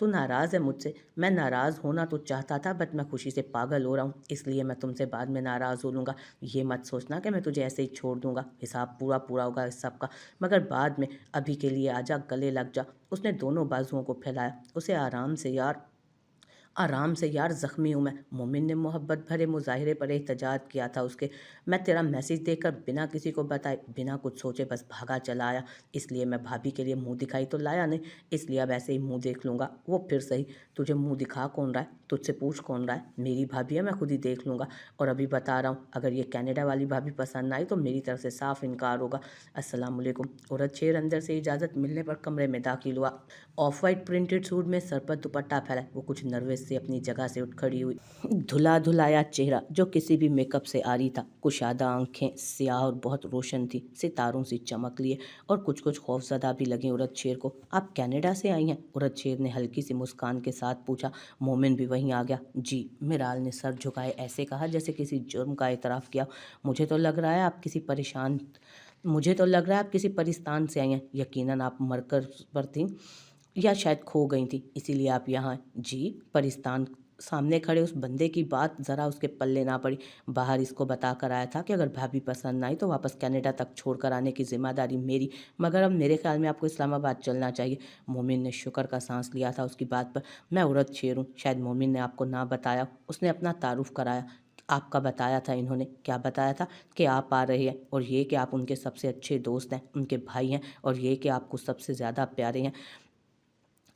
तू नाराज़ है मुझसे? मैं नाराज़ होना तो चाहता था, बट मैं खुशी से पागल हो रहा हूँ, इसलिए मैं तुमसे बाद में नाराज़ हो लूँगा। ये मत सोचना कि मैं तुझे ऐसे ही छोड़ दूँगा, हिसाब पूरा पूरा होगा इस सब का, मगर बाद में। अभी के लिए आजा, गले लग जा। उसने दोनों बाजुओं को फैलाया। उसे आराम से यार, ज़ख्मी हूँ मैं। मोमिन ने मोहब्बत भरे मुज़ाहिरे पर एहतजाज किया था उसके। मैं तेरा मैसेज देखकर बिना किसी को बताए, बिना कुछ सोचे बस भागा चला आया। इसलिए मैं भाभी के लिए मुंह दिखाई तो लाया नहीं, इसलिए अब ऐसे ही मुंह देख लूँगा। वो फिर सही, तुझे मुंह दिखा कौन रहा है? तुझसे पूछ कौन रहा है? मेरी भाभी है, मैं खुद ही देख लूँगा। और अभी बता रहा हूँ, अगर ये कनाडा वाली भाभी पसंद ना आई तो मेरी तरफ से साफ इनकार होगा। अस्सलाम वालेकुम। औरत शेर अंदर से इजाज़त मिलने पर कमरे में दाखिल हुआ। ऑफ वाइट प्रिंटेड सूट में सर पर दुपट्टा फैला, वो कुछ नर्वस से अपनी जगह से उठ खड़ी हुई। धुला धुलाया चेहरा जो किसी भी मेकअप से आरी था, कुशादा आंखें स्याह और बहुत रोशन थी, सितारों से चमक लिए और कुछ कुछ खौफजदा भी लगी औरत शेर को। आप कनाडा से आई हैं? औरत शेर ने हल्की सी मुस्कान के साथ पूछा। मोमिन भी वहीं आ गया। जी। मिराल ने सर झुकाए ऐसे कहा जैसे किसी जुर्म का एतराफ़ किया। मुझे तो लग रहा है आप किसी परिस्तान से आई हैं। यकीनन आप मरकर पर थीं या शायद खो गई थी, इसीलिए आप यहाँ हैं। जी। परिस्तान? सामने खड़े उस बंदे की बात ज़रा उसके पल्ले ना पड़ी। बाहर इसको बता कर आया था कि अगर भाभी पसंद ना आई तो वापस कनाडा तक छोड़ कर आने की जिम्मेदारी मेरी, मगर अब मेरे ख्याल में आपको इस्लामाबाद चलना चाहिए। मोमिन ने शुक्र का सांस लिया था उसकी बात पर। मैं औरत शेर हूँ, शायद मोमिन ने आपको ना बताया। उसने अपना तारुफ कराया। आपका बताया था इन्होंने। क्या बताया था? कि आप आ रहे हैं, और ये कि आप उनके सबसे अच्छे दोस्त हैं, उनके भाई हैं, और ये कि आपको सबसे ज़्यादा प्यारे हैं।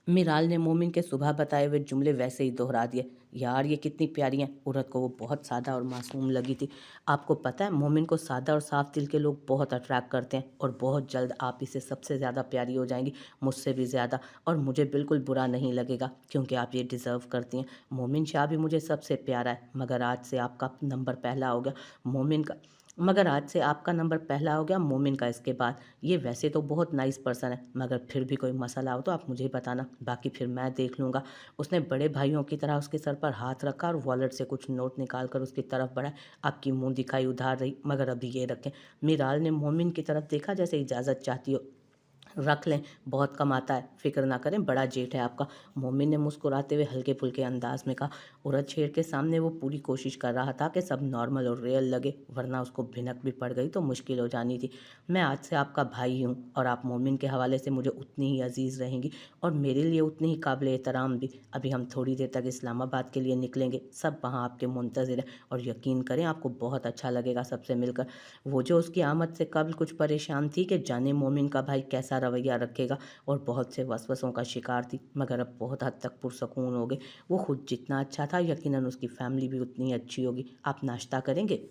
मिराल ने मोमिन के सुबह बताए हुए जुमले वैसे ही दोहरा दिए। यार ये कितनी प्यारी हैं। औरत को वो बहुत सादा और मासूम लगी थी। आपको पता है, मोमिन को सादा और साफ दिल के लोग बहुत अट्रैक्ट करते हैं, और बहुत जल्द आप इसे सबसे ज़्यादा प्यारी हो जाएंगी, मुझसे भी ज़्यादा। और मुझे बिल्कुल बुरा नहीं लगेगा, क्योंकि आप ये डिज़र्व करती हैं। मोमिन शाह भी मुझे सबसे प्यारा है, मगर आज से आपका नंबर पहला हो गया। मोमिन का इसके बाद। ये वैसे तो बहुत नाइस पर्सन है, मगर फिर भी कोई मसला हो तो आप मुझे बताना, बाकी फिर मैं देख लूँगा। उसने बड़े भाइयों की तरह उसके सर पर हाथ रखा और वॉलेट से कुछ नोट निकाल कर उसकी तरफ बढ़ाए। आपकी मुंह दिखाई उधार रही, मगर अभी ये रखें। मिराल ने मोमिन की तरफ देखा जैसे इजाज़त चाहती हो। रख लें, बहुत कम आता है, फिक्र ना करें, बड़ा जेठ है आपका। मोमिन ने मुस्कुराते हुए हल्के फुल्के अंदाज में कहा। औरत शेर के सामने वो पूरी कोशिश कर रहा था कि सब नॉर्मल और रियल लगे, वरना उसको भिनक भी पड़ गई तो मुश्किल हो जानी थी। मैं आज से आपका भाई हूँ, और आप मोमिन के हवाले से मुझे उतनी ही अजीज़ रहेंगी, और मेरे लिए उतनी ही काबिल एहतराम भी। अभी हम थोड़ी देर तक इस्लामाबाद के लिए निकलेंगे, सब वहाँ आपके मुंतज़िर हैं, और यकीन करें आपको बहुत अच्छा लगेगा सबसे मिलकर। वो जो उसकी आमद से कबल कुछ परेशान थी कि जाने मोमिन का भाई कैसा रवैया रखेगा, और बहुत से वसवसों का शिकार थी, मगर अब बहुत हद तक पुरसकून हो गए। वो खुद जितना अच्छा था, यकीनन उसकी फैमिली भी उतनी अच्छी होगी। आप नाश्ता करेंगे?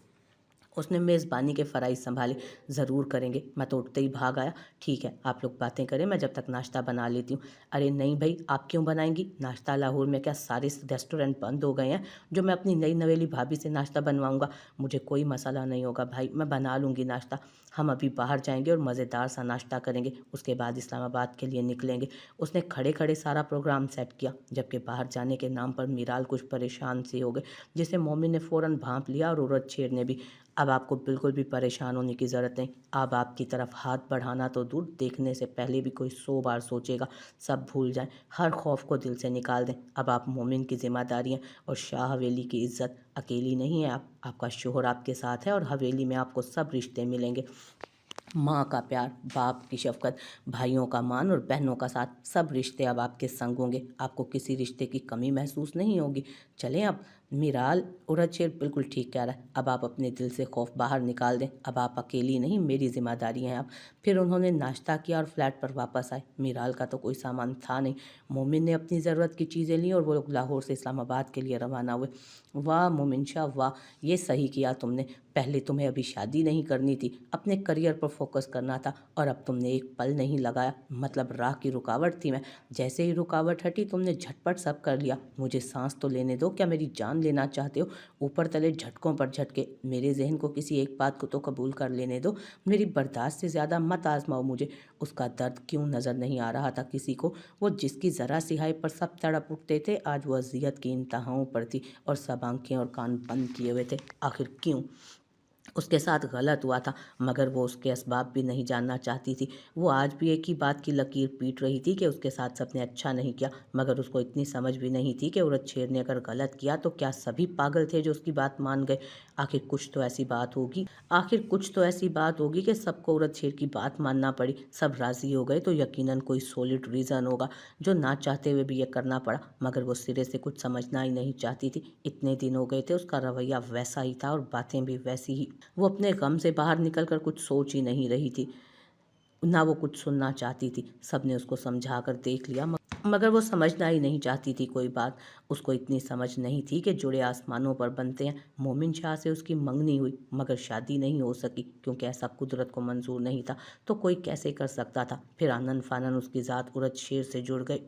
उसने मेज़बानी के फ़राइज़ संभाले। ज़रूर करेंगे, मैं तो उठते ही भाग आया। ठीक है, आप लोग बातें करें, मैं जब तक नाश्ता बना लेती हूँ। अरे नहीं भाई, आप क्यों बनाएंगी नाश्ता? लाहौर में क्या सारे रेस्टोरेंट बंद हो गए हैं जो मैं अपनी नई नवेली भाभी से नाश्ता बनवाऊँगा? मुझे कोई मसला नहीं होगा भाई, मैं बना लूँगी नाश्ता। हम अभी बाहर जाएंगे और मज़ेदार सा नाश्ता करेंगे, उसके बाद इस्लामाबाद के लिए निकलेंगे। उसने खड़े खड़े सारा प्रोग्राम सेट किया, जबकि बाहर जाने के नाम पर मिराल कुछ परेशान से हो गए, जिसे मोमिन ने फ़ौरन भांप लिया, और औरत शेर ने भी। अब आपको बिल्कुल भी परेशान होने की ज़रूरत नहीं। अब आपकी तरफ हाथ बढ़ाना तो दूर, देखने से पहले भी कोई 100 बार सोचेगा। सब भूल जाएं, हर खौफ को दिल से निकाल दें। अब आप मोमिन की जिम्मेदारी हैं, और शाह हवेली की इज्जत अकेली नहीं है। आपका शोहर आपके साथ है, और हवेली में आपको सब रिश्ते मिलेंगे। माँ का प्यार, बाप की शफकत, भाइयों का मान और बहनों का साथ, सब रिश्ते अब आपके संग होंगे। आपको किसी रिश्ते की कमी महसूस नहीं होगी। चलें अब। मिराल, औरत शेर बिल्कुल ठीक कह रहा है। अब आप अपने दिल से खौफ बाहर निकाल दें। अब आप अकेली नहीं, मेरी जिम्मेदारी हैं आप। फिर उन्होंने नाश्ता किया और फ्लैट पर वापस आए। मिराल का तो कोई सामान था नहीं। मोमिन ने अपनी ज़रूरत की चीज़ें लीं, और वो लोग लाहौर से इस्लामाबाद के लिए रवाना हुए। वाह मोमिन शाह वाह, ये सही किया तुमने। पहले तुम्हें अभी शादी नहीं करनी थी, अपने करियर पर फोकस करना था, और अब तुमने एक पल नहीं लगाया। मतलब राह की रुकावट थी मैं, जैसे ही रुकावट हटी तुमने झटपट सब कर लिया। मुझे सांस तो लेने दो, क्या मेरी जान लेना चाहते हो? ऊपर तले झटकों पर झटके। मेरे जहन को किसी एक बात को तो कबूल कर लेने दो। मेरी बर्दाश्त से ज़्यादा मत आजमाओ मुझे। उसका दर्द क्यों नज़र नहीं आ रहा था किसी को? वो जिसकी ज़रा सी हाय पर सब तड़प उठते थे, आज वो अजियत की इंतहाओं पर थी, और सब आंखें और कान बंद किए हुए थे। आखिर क्यों? उसके साथ गलत हुआ था, मगर वो उसके असबाब भी नहीं जानना चाहती थी। वो आज भी एक ही बात की लकीर पीट रही थी कि उसके साथ सबने अच्छा नहीं किया, मगर उसको इतनी समझ भी नहीं थी कि औरत शेर ने अगर गलत किया तो क्या सभी पागल थे जो उसकी बात मान गए। आखिर कुछ तो ऐसी बात होगी कि सबको औरत शेर की बात मानना पड़ी। सब राजी हो गए तो यकीनन कोई सॉलिड रीज़न होगा जो ना चाहते हुए भी ये करना पड़ा, मगर वो सिरे से कुछ समझना ही नहीं चाहती थी। इतने दिन हो गए थे, उसका रवैया वैसा ही था और बातें भी वैसी ही। वो अपने गम से बाहर निकलकर कुछ सोच ही नहीं रही थी, ना वो कुछ सुनना चाहती थी। सबने उसको समझा कर देख लिया, मगर वो समझना ही नहीं चाहती थी कोई बात। उसको इतनी समझ नहीं थी कि जुड़े आसमानों पर बनते हैं। मोमिन शाह से उसकी मंगनी हुई, मगर शादी नहीं हो सकी क्योंकि ऐसा कुदरत को मंजूर नहीं था। तो कोई कैसे कर सकता था। फिर आनन फानन उसकी ज़ात उरद शेर से जुड़ गई,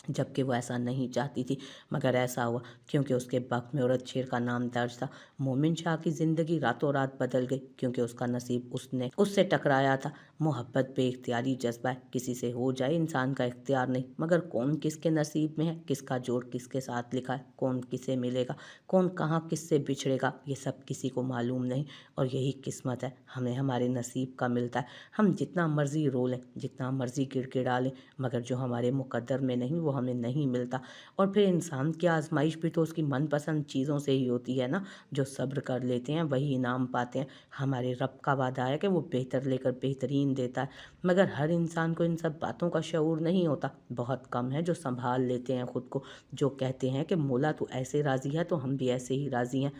जबकि वो ऐसा नहीं चाहती थी, मगर ऐसा हुआ क्योंकि उसके वक्त में औरत शेर का नाम दर्ज था। मोमिन शाह की ज़िंदगी रातों रात बदल गई क्योंकि उसका नसीब उससे टकराया था। मोहब्बत बेइख्तियारी जज्बा है, किसी से हो जाए इंसान का इख्तियार नहीं, मगर कौन किसके नसीब में है, किसका जोड़ किसके साथ लिखा है, कौन किसे मिलेगा, कौन कहाँ किससे बिछड़ेगा, ये सब किसी को मालूम नहीं। और यही किस्मत है, हमें हमारे नसीब का मिलता है। हम जितना मर्जी रो लें, जितना मर्जी गिड़गिड़ा लें, मगर जो हमारे मुकद्दर में नहीं वो हमें नहीं मिलता। और फिर इंसान की आजमाइश भी तो उसकी मनपसंद चीज़ों से ही होती है ना। जो सब्र कर लेते हैं वही इनाम पाते हैं। हमारे रब का वादा है कि वो बेहतर लेकर बेहतरीन देता है, मगर हर इंसान को इन सब बातों का शऊर नहीं होता। बहुत कम है जो संभाल लेते हैं खुद को, जो कहते हैं कि मौला तू ऐसे राज़ी है तो हम भी ऐसे ही राज़ी हैं।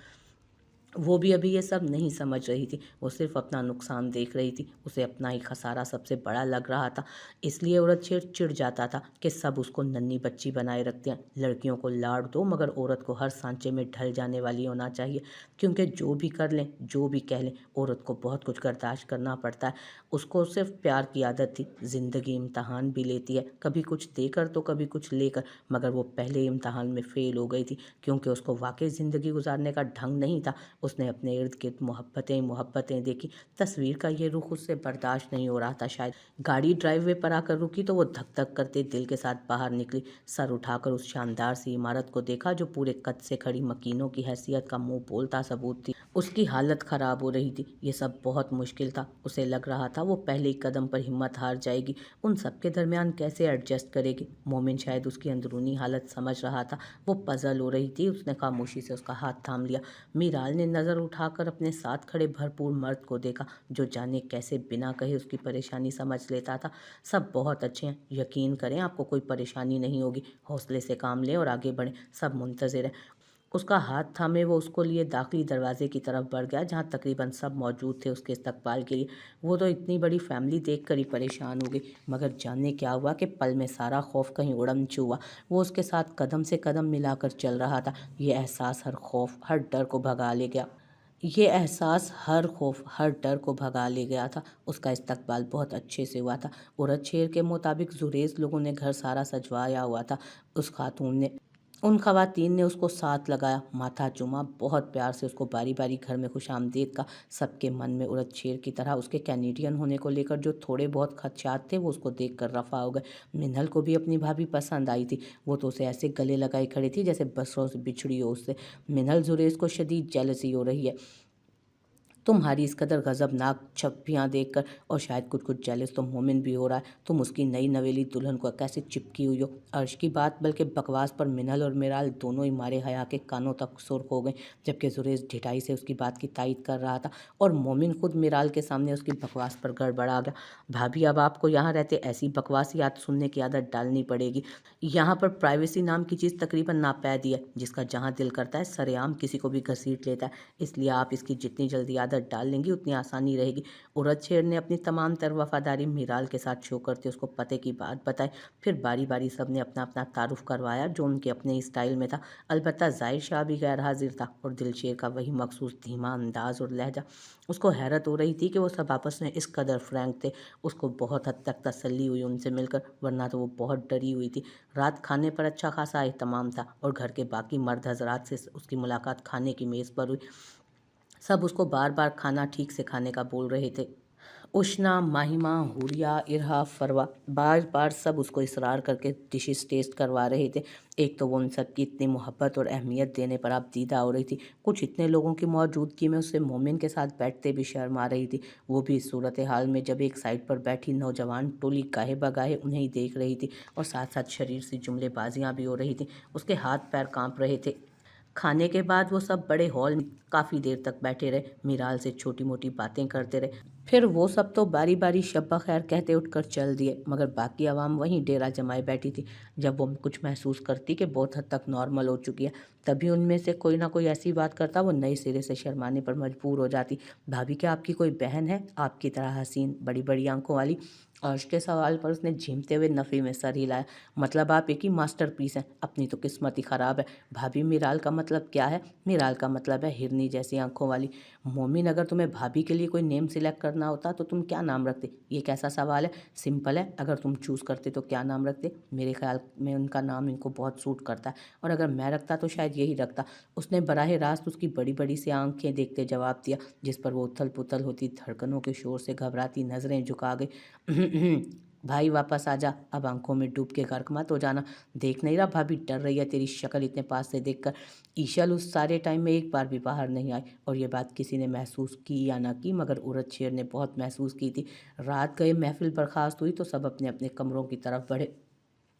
वो भी अभी ये सब नहीं समझ रही थी, वो सिर्फ अपना नुकसान देख रही थी। उसे अपना ही खसारा सबसे बड़ा लग रहा था। इसलिए औरत शेर चिढ़ जाता था कि सब उसको नन्ही बच्ची बनाए रखते हैं। लड़कियों को लाड़ दो, मगर औरत को हर सांचे में ढल जाने वाली होना चाहिए, क्योंकि जो भी कर लें, जो भी कह लें, औरत को बहुत कुछ बर्दाश्त करना पड़ता है। उसको सिर्फ प्यार की आदत थी। ज़िंदगी इम्तहान भी लेती है, कभी कुछ देकर तो कभी कुछ लेकर, मगर वो पहले इम्तहान में फ़ेल हो गई थी क्योंकि उसको वाकई ज़िंदगी गुजारने का ढंग नहीं था। उसने अपने इर्द गिर्द मोहब्बतें मोहब्बतें देखी। तस्वीर का ये रुख उससे बर्दाश्त नहीं हो रहा था शायद। गाड़ी ड्राइववे पर आकर रुकी तो वो धक धक करते दिल के साथ बाहर निकली। सर उठाकर उस शानदार सी इमारत को देखा जो पूरे कद से खड़ी मकीनों की हैसियत का मुंह बोलता सबूत थी। उसकी हालत ख़राब हो रही थी। ये सब बहुत मुश्किल था। उसे लग रहा था वो पहले ही कदम पर हिम्मत हार जाएगी। उन सबके दरमियान कैसे एडजस्ट करेगी। मोमिन शायद उसकी अंदरूनी हालत समझ रहा था। वो पजल हो रही थी। उसने खामोशी से उसका हाथ थाम लिया। मीराल ने नज़र उठाकर अपने साथ खड़े भरपूर मर्द को देखा, जो जाने कैसे बिना कहे उसकी परेशानी समझ लेता था। सब बहुत अच्छे हैं, यकीन करें आपको कोई परेशानी नहीं होगी। हौसले से काम लें और आगे बढ़ें, सब मुंतज़िर हैं। उसका हाथ थामे वो उसको लिए दाखिली दरवाजे की तरफ बढ़ गया, जहाँ तकरीबन सब मौजूद थे उसके इस्तकबाल के लिए। वो तो इतनी बड़ी फैमिली देख कर ही परेशान हो गई, मगर जानने क्या हुआ कि पल में सारा खौफ कहीं उड़मचू हुआ। वो उसके साथ कदम से कदम मिलाकर चल रहा था। ये एहसास हर खौफ हर डर को भगा ले गया। ये एहसास हर खौफ हर डर को भगा ले गया था। उसका इस्तकबाल बहुत अच्छे से हुआ था। औरत शेर के मुताबिक जुरेज लोगों ने घर सारा सजवाया हुआ था। उन खवातीन ने उसको साथ लगाया, माथा चूमा, बहुत प्यार से उसको बारी बारी घर में खुशामदीद का। सबके मन में औरत शेर की तरह उसके कैनेडियन होने को लेकर जो थोड़े बहुत खदशात थे वो उसको देखकर रफा हो गए। मिन्हल को भी अपनी भाभी पसंद आई थी। वो तो उसे ऐसे गले लगाई खड़ी थी जैसे बसरों से बिछड़ी हो उससे। मिन्हल जुरेज को शदीद जेलसी हो रही है तुम्हारी इस कदर गज़बनाक छवियाँ देखकर, और शायद कुछ कुछ जेलस तो मोमिन भी हो रहा है। तुम उसकी नई नवेली दुल्हन को कैसे चिपकी हुई हो। अर्श की बात बल्कि बकवास पर मिनल और मिराल दोनों ही मारे हया के कानों तक सुर्ख हो गए, जबकि जुरेज ढिठाई से उसकी बात की तायद कर रहा था और मोमिन खुद मिराल के सामने उसकी बकवास पर गड़बड़ा गया। भाभी, अब आपको यहाँ रहते ऐसी बकवासियात सुनने की आदत डालनी पड़ेगी। यहाँ पर प्राइवेसी नाम की चीज़ तकरीबन नापैदी है, जिसका जहाँ दिल करता है सरेआम किसी को भी घसीट लेता है। इसलिए आप इसकी जितनी जल्दी आदत डाल लेंगी उतनी आसानी रहेगी। औरत शेर ने अपनी तमाम तर वफादारी मीराल के साथ शो करते उसको पते की बात बताई। फिर बारी बारी सब ने अपना अपना तारुफ करवाया जो उनके अपने ही स्टाइल में था। अलबत्ता ज़ाहिर शाह भी गैर हाजिर था और दिलशेर का वही मखसूस धीमा अंदाज और लहजा। उसको हैरत हो रही थी कि वो सब आपस में इस कदर फ्रैंक थे। उसको बहुत हद तक तसल्ली हुई उनसे मिलकर, वरना तो वो बहुत डरी हुई थी। रात खाने पर अच्छा खासा एहतमाम था और घर के बाकी मर्द हजरात से उसकी मुलाकात खाने की मेज़ पर हुई। सब उसको बार बार खाना ठीक से खाने का बोल रहे थे। उष्ना, माहिमा, हुरिया, इरहा, फरवा बार बार सब उसको इसरार करके डिशेस टेस्ट करवा रहे थे। एक तो वो उन सब की इतनी मोहब्बत और अहमियत देने पर आप दीदा हो रही थी, कुछ इतने लोगों की मौजूदगी में उससे मोमिन के साथ बैठते भी शर्म आ रही थी, वो भी इस सूरत हाल में जब एक साइड पर बैठी नौजवान टोली गाहे बगाहे उन्हें ही देख रही थी और साथ साथ शरीर से जुमलेबाजियाँ भी हो रही थी। उसके हाथ पैर काँप रहे थे। खाने के बाद वो सब बड़े हॉल में काफ़ी देर तक बैठे रहे, मीराल से छोटी मोटी बातें करते रहे। फिर वो सब तो बारी बारी शब्बा खैर कहते उठकर चल दिए, मगर बाकी आवाम वहीं डेरा जमाए बैठी थी। जब वो कुछ महसूस करती कि बहुत हद तक नॉर्मल हो चुकी है, तभी उनमें से कोई ना कोई ऐसी बात करता वो नए सिरे से शर्माने पर मजबूर हो जाती। भाभी, क्या आपकी कोई बहन है आपकी तरह हसीन, बड़ी बड़ी आंखों वाली? अर्श के सवाल पर उसने झीमते हुए नफ़ी में सर हिलाया। मतलब आप एक ही मास्टरपीस हैं, अपनी तो किस्मत ही ख़राब है। भाभी, मीराल का मतलब क्या है? मीराल का मतलब है हिरनी जैसी आंखों वाली। मोमिन, अगर तुम्हें भाभी के लिए कोई नेम सिलेक्ट करना होता तो तुम क्या नाम रखते? ये कैसा सवाल है? सिंपल है, अगर तुम चूज़ करते तो क्या नाम रखते? मेरे ख्याल में उनका नाम इनको बहुत सूट करता है, और अगर मैं रखता तो शायद यही रखता। उसने बराह रास्त उसकी बड़ी बड़ी सी आंखें देखते जवाब दिया, जिस पर वो उथल पुथल होती धड़कनों के शोर से घबराती नज़रें झुका गई। भाई, वापस आ जा, अब आंखों में डूब के गर्क मत हो जाना। देख नहीं रहा भाभी डर रही है तेरी शक्ल इतने पास से देखकर। ईशल उस सारे टाइम में एक बार भी बाहर नहीं आई, और ये बात किसी ने महसूस की या ना की, मगर उरद शेर ने बहुत महसूस की थी। रात गए महफिल बर्खास्त हुई तो सब अपने अपने कमरों की तरफ बढ़े।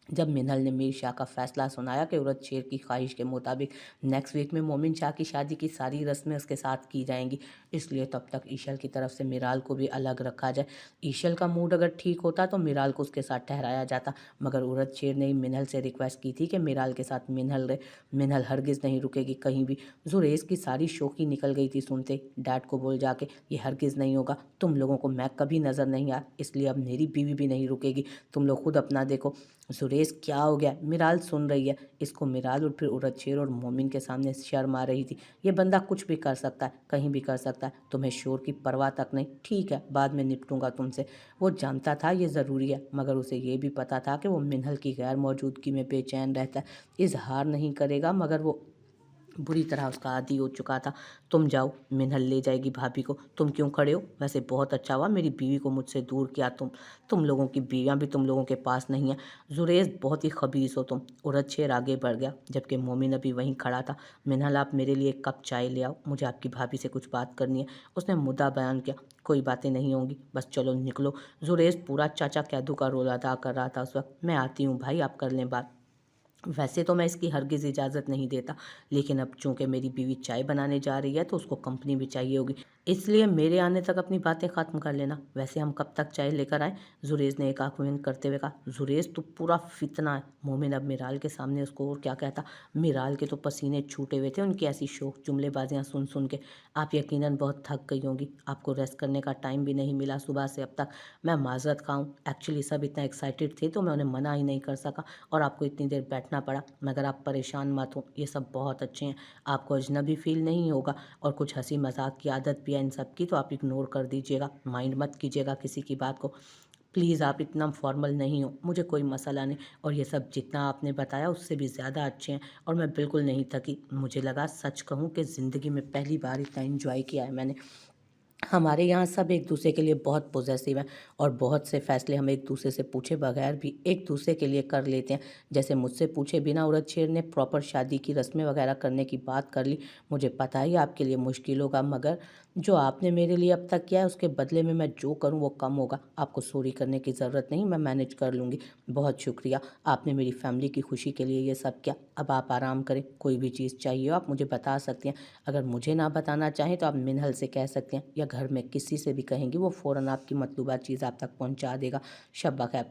जब मिनल ने मीर शाह का फैसला सुनाया कि उरद शेर की ख्वाहिश के मुताबिक नेक्स्ट वीक में मोमिन शाह की शादी की सारी रस्में उसके साथ की जाएंगी, इसलिए तब तक ईशल की तरफ से मिराल को भी अलग रखा जाए। ईशल का मूड अगर ठीक होता तो मिराल को उसके साथ ठहराया जाता, मगर उरद शेर ने मिनल से रिक्वेस्ट की थी कि मिराल के साथ मिनल रहे। मिनल हरगिज़ नहीं रुकेगी कहीं भी। जुरेज की सारी शोखी निकल गई थी सुनते। डैड को बोल जाके, ये हरगिज़ नहीं होगा, तुम लोगों को मैं कभी नज़र नहीं आया, इसलिए अब मेरी बीवी भी नहीं रुकेगी, तुम लोग खुद अपना देखो। सुरेश, क्या हो गया? मिराल सुन रही है इसको। मिराल और फिर उरद शेर और मोमिन के सामने शर्म आ रही थी। ये बंदा कुछ भी कर सकता है, कहीं भी कर सकता है, तुम्हें शोर की परवाह तक नहीं। ठीक है, बाद में निपटूंगा तुमसे। वो जानता था ये ज़रूरी है, मगर उसे ये भी पता था कि वो मिनहल की गैर मौजूदगी में बेचैन रहता है, इजहार नहीं करेगा, मगर वो बुरी तरह उसका आदी हो चुका था। तुम जाओ, मिनहल ले जाएगी भाभी को, तुम क्यों खड़े हो? वैसे बहुत अच्छा हुआ मेरी बीवी को मुझसे दूर किया तुम लोगों की बीवियाँ भी तुम लोगों के पास नहीं हैं। जुरेज, बहुत ही खबीस हो तुम। उरद शेर आगे बढ़ गया, जबकि मोमिन अभी वहीं खड़ा था। मिनहल, आप मेरे लिए एक कप चाय ले आओ, मुझे आपकी भाभी से कुछ बात करनी है। उसने मुद्दा बयान किया। कोई बातें नहीं होंगी, बस चलो निकलो। जुरेज पूरा चाचा कैदू का रोल अदा कर रहा था उस वक्त। मैं आती हूँ भाई, आप कर लें बात। वैसे तो मैं इसकी हरगिज़ इजाज़त नहीं देता, लेकिन अब चूंकि मेरी बीवी चाय बनाने जा रही है तो उसको कंपनी भी चाहिए होगी, इसलिए मेरे आने तक अपनी बातें ख़त्म कर लेना। वैसे हम कब तक चाय लेकर आए? जुरेज ने एक आंख बंद करते हुए कहा। जुरेज, तो पूरा फितना है। मोमिन अब मिराल के सामने उसको और क्या कहता। मिराल के तो पसीने छूटे हुए थे उनकी ऐसी शोक जुमलेबाजियाँ सुन सुन के। आप यकीनन बहुत थक गई होंगी, आपको रेस्ट करने का टाइम भी नहीं मिला सुबह से अब तक। मैं माजरत खाऊँ, एक्चुअली सब इतना एक्साइटेड थे तो मैं उन्हें मना ही नहीं कर सका, और आपको इतनी देर बैठना पड़ा, मगर आप परेशान मत हो, ये सब बहुत अच्छे हैं, आपको अजनबी फील नहीं होगा, और कुछ हंसी मजाक की आदत भी है इन सब की, तो आप इग्नोर कर दीजिएगा, माइंड मत कीजिएगा किसी की बात को। प्लीज़, आप इतना फॉर्मल नहीं हो, मुझे कोई मसला नहीं, और ये सब जितना आपने बताया उससे भी ज़्यादा अच्छे हैं, और मैं बिल्कुल नहीं थकी। मुझे लगा, सच कहूँ, कि ज़िंदगी में पहली बार इतना इंजॉय किया है मैंने। हमारे यहाँ सब एक दूसरे के लिए बहुत पॉजेसिव हैं, और बहुत से फैसले हम एक दूसरे से पूछे बगैर भी एक दूसरे के लिए कर लेते हैं। जैसे मुझसे पूछे बिना उरद शेर ने प्रॉपर शादी की रस्में वगैरह करने की बात कर ली। मुझे पता ही आपके लिए मुश्किल होगा, मगर जो आपने मेरे लिए अब तक किया है उसके बदले में मैं जो करूँ वो कम होगा। आपको सॉरी करने की ज़रूरत नहीं, मैं मैनेज कर लूँगी। बहुत शुक्रिया, आपने मेरी फैमिली की खुशी के लिए ये सब किया। अब आप आराम करें, कोई भी चीज़ चाहिए हो आप मुझे बता सकती हैं। अगर मुझे ना बताना चाहें तो आप मिनहल से कह सकते हैं, या घर में किसी से भी कहेंगी, वो फ़ौरन आपकी मतलूबा चीज़ आप तक पहुंचा देगा। शब्बा खैर।